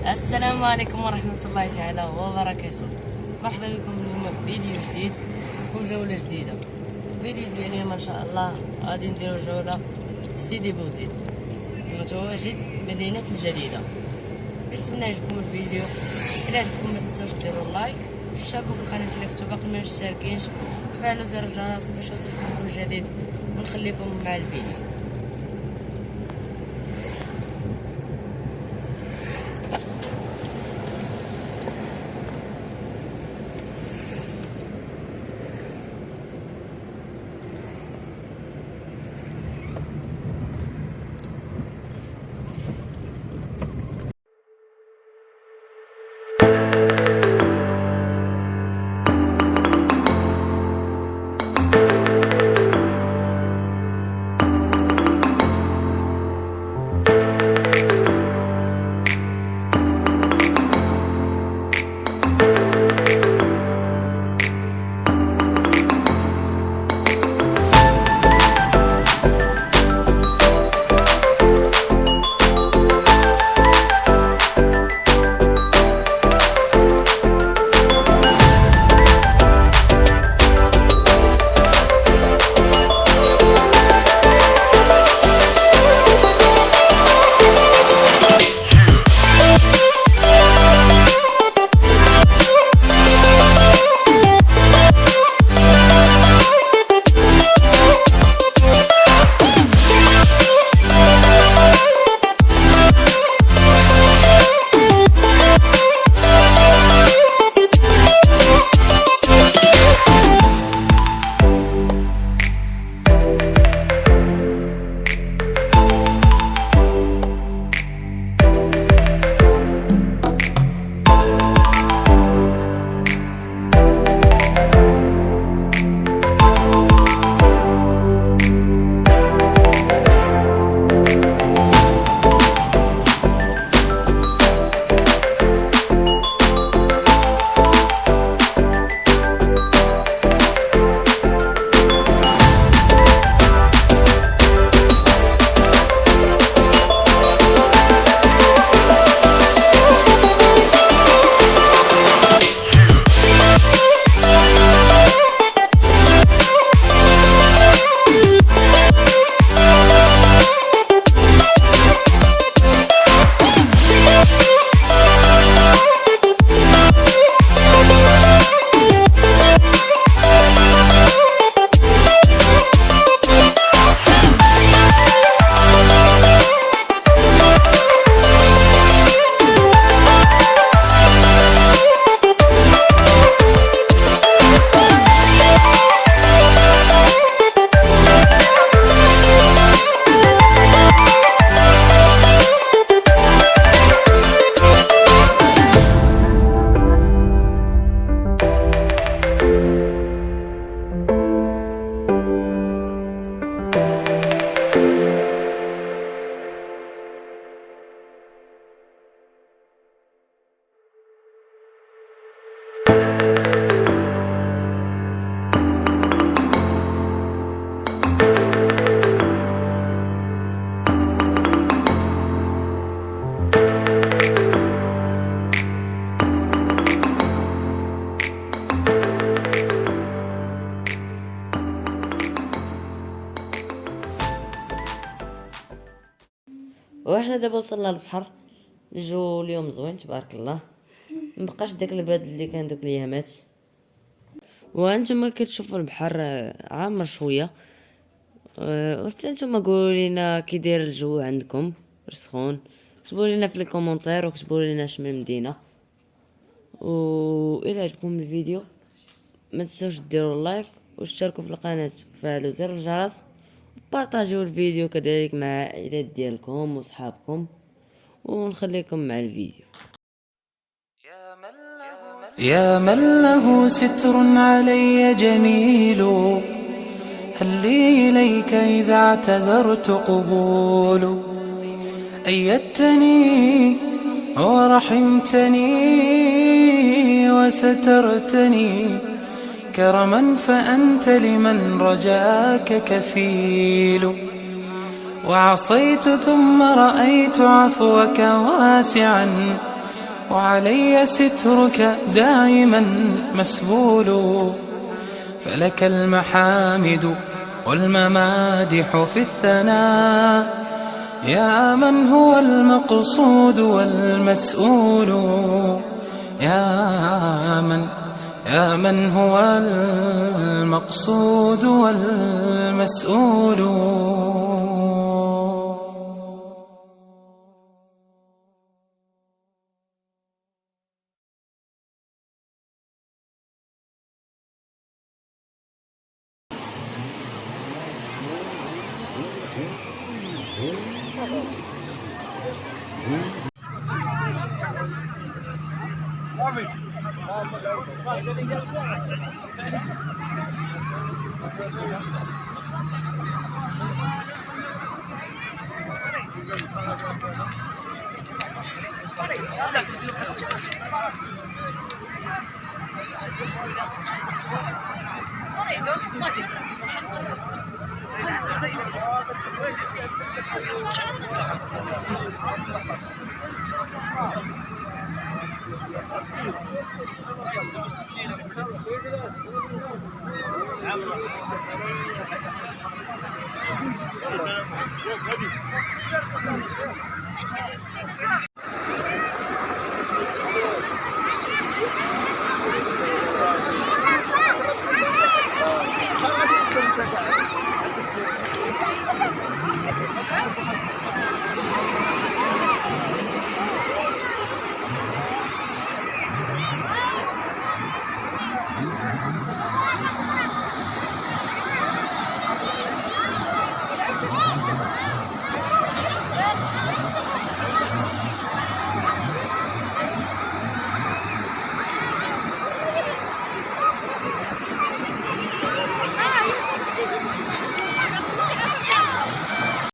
السلام عليكم ورحمة الله تعالى وبركاته. مرحبا بكم اليوم بفيديو جديد وجولة جديدة. الفيديو ديال اليوم ان شاء الله غادي نديرو جولة في سيدي بوزيد متواجد مدينة الجديدة. كنتمنى يعجبكم الفيديو. الى عجبكم ما تنساوش ديروا لايك واشتركوا في القناة الى كنتو باقي ما مشتركينش، وفعلوا زر الجرس باش يوصلكم كل جديد، ونخليكم مع الفيديو. وإحنا دابا وصلنا للبحر. الجو اليوم زوين تبارك الله، مبقاش داك البرد اللي كان دوك الايامات. وانتم كتشوفوا البحر عامر شويه. وحتى نتوما قولوا لينا كي داير الجو عندكم، واش سخون؟ كتبوا لينا في الكومونتير وكتبوا لينا اش من مدينه. والى عجبكم الفيديو ما تنساوش ديروا لايك واشتركوا في القناه وفعلوا زر الجرس، بارطاجيو الفيديو كذلك مع العائلات ديالكم وصحابكم، ونخليكم مع الفيديو. يا من له ستر علي جميل، هل لي إليك إذا اعتذرت قبول؟ أيدتني ورحمتني وسترتني كرما، فأنت لمن رجاك كفيل. وعصيت ثم رأيت عفوك واسعا وعلي سترك دائما مسبول، فلك المحامد والممادح في الثناء، يا من هو المقصود والمسؤول، يا من هو المقصود والمسؤول.